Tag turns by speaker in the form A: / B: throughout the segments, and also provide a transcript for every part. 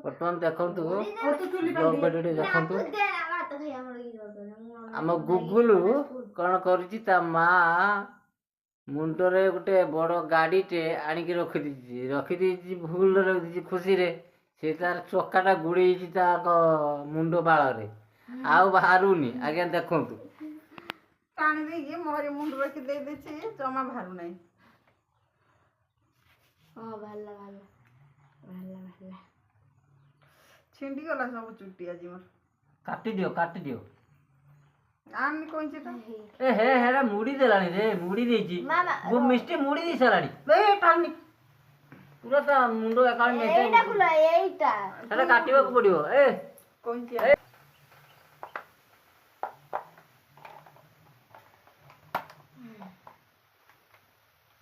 A: ବର୍ତ୍ତମାନ ଦେଖନ୍ତୁ ଦେଖନ୍ତୁ ଆମ ଗୁଗୁଲୁ କ'ଣ କରିଛି ତା ମା ମୁଣ୍ଡରେ ଗୋଟେ ବଡ଼ ଗାଡ଼ିଟେ ଆଣିକି ରଖିଦେଇଛି ଭୁଲରେ ରଖିଦେଇଛି ଖୁସିରେ। ସେ ତାର ଚକାଟା ଗୁଡ଼େଇଛି ତା ମୁଣ୍ଡ ବାଳରେ ଆଉ ବାହାରୁନି। ଆଜ୍ଞା ଦେଖନ୍ତୁ
B: ଟାଣି ଦେଇକି ମୋହରି ମୁଣ୍ଡ ରଖି ଦେଇଛି ଜମା ବାହାରୁ ନାହିଁ। ଛିଣ୍ଡିଗଲା ସବୁ ଚୁଟି ଆଜି ମୋର।
A: କାଟିଦିଅ
B: ଆଣି କଇଁଚିଟା
A: ଏ ହେ ହେରା ମୁଡ଼ି ଦେଲାଣି ରେ, ମୁଡ଼ି ଦେଇଛି ମିଷ୍ଟି ମୁଡ଼ି ଦେଇ ସାରିଲାଣି। ଟାଣି ପୁରା ତା ମୁଣ୍ଡ ଏକାଳେ ସେଟା କାଟିବାକୁ ପଡ଼ିବ।
B: କଇଁଚି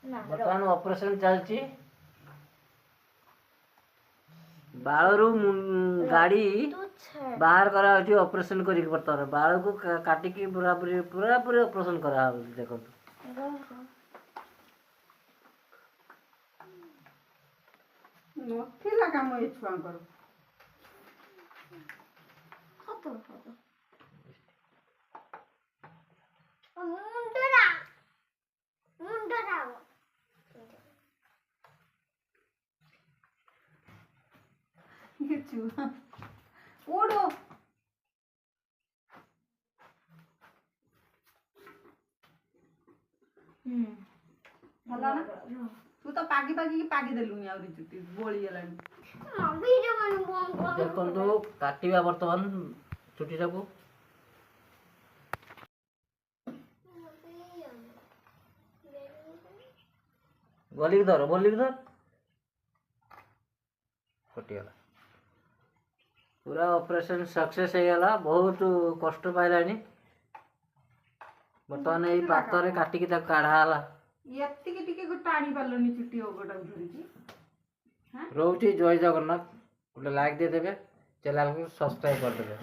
A: ବର୍ତ୍ତମାନ ଅପରେସନ ଚାଲିଛି। ବାଳରୁ ଗାଡ଼ି ବାହାର କରାଯାଉଛି ଅପରେସନ କରିକି। ବର୍ତ୍ତମାନ ବାଳକୁ କାଟିକି ପୁରାପୁରି ଅପରେସନ କରାହେଉଛି। ଦେଖନ୍ତୁ
B: ନଥିଲା କାମ ଏ ଛୁଆଙ୍କର। ଓଡో ଭଲ ନା ତୁ ତ ପାଗି ଦେଲୁନି ଆହୁରି ଚୁଟି ବୋଳିଗଲାଣି।
A: ଦେଖନ୍ତୁ କାଟିବା ବର୍ତ୍ତମାନ ଚୁଟିଟାକୁ। ବୋଲିକି ଧର କଟିଗଲା। ପୁରା ଅପରେସନ ସକ୍ସେସ୍ ହେଇଗଲା। ବହୁତ କଷ୍ଟ ପାଇଲାଣି। ବର୍ତ୍ତମାନ ଏଇ ପାତରେ କାଟିକି ତାକୁ କାଢ଼ା ହେଲା।
B: ଏତିକି ଟିକେ ଟାଣି ପାରିଲନି ଚୁଟି ଅଗଟାକୁ ଧରିକି।
A: ରହୁଛି। ଜୟ ଜଗନ୍ନାଥ। ଗୋଟେ ଲାଇକ୍ ଦେଇଦେବେ, ଚ୍ୟାନେଲକୁ ସବସ୍କ୍ରାଇବ୍ କରିଦେବେ।